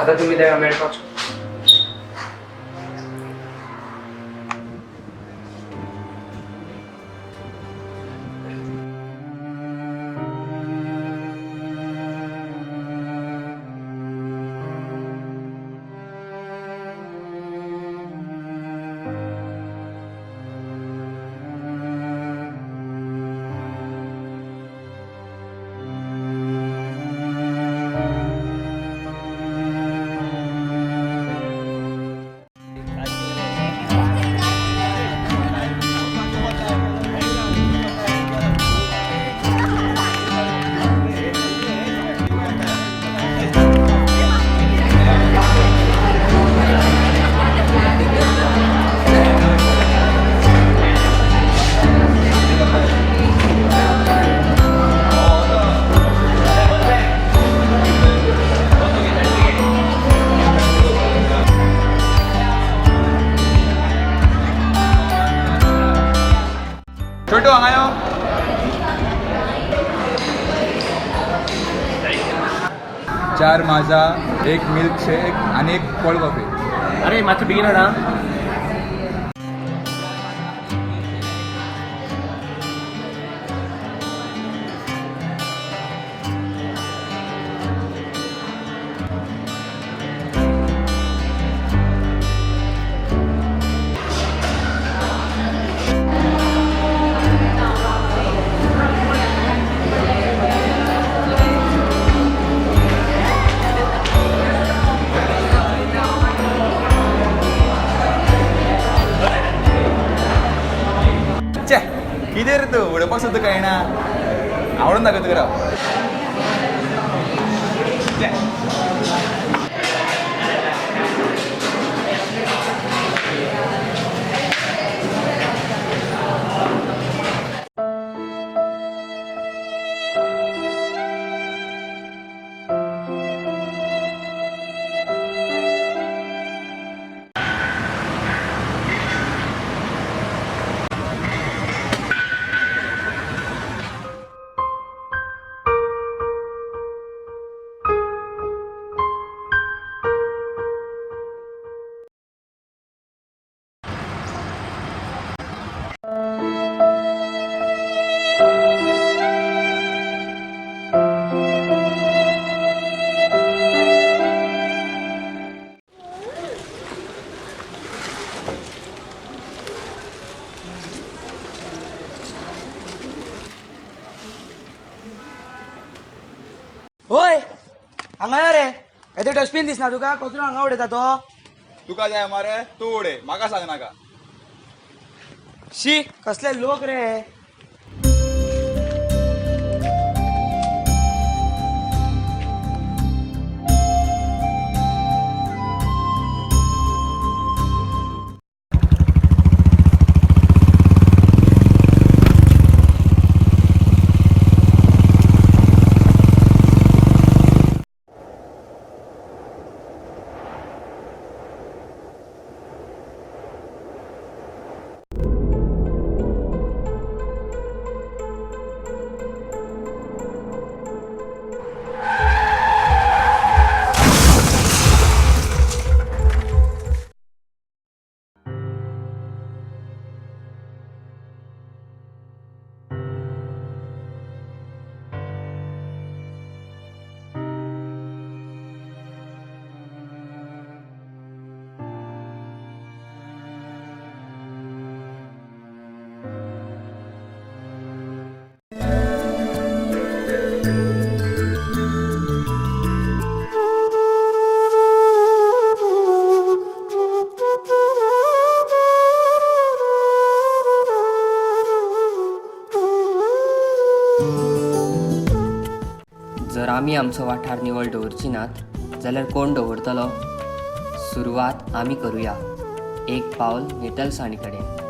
आता तुम्ही तेका मेळपाक छोटू हांगा यो. चार माझा, एक मिल्क शेक आणि एक कोल्ड कॉफी. अरे मात्र बेगीन हाड हा. चे किती रे तू उडपाक सुद्धा कळना. आवडून दाखवतो करा. होय हांगा या रे. येते डस्टबिन दिसना तुका? कचरो हांगा उडयता तो. तुका जाय मारे तू उडे, म्हाका सांग नाका. शी कसले लोक रे. जर आमी आमचो वाठार निवळ दवरची नात जाल्यार कोण दवरतलो? सुरवात आमी करुया. एक पावल नितळसाणी कडेन.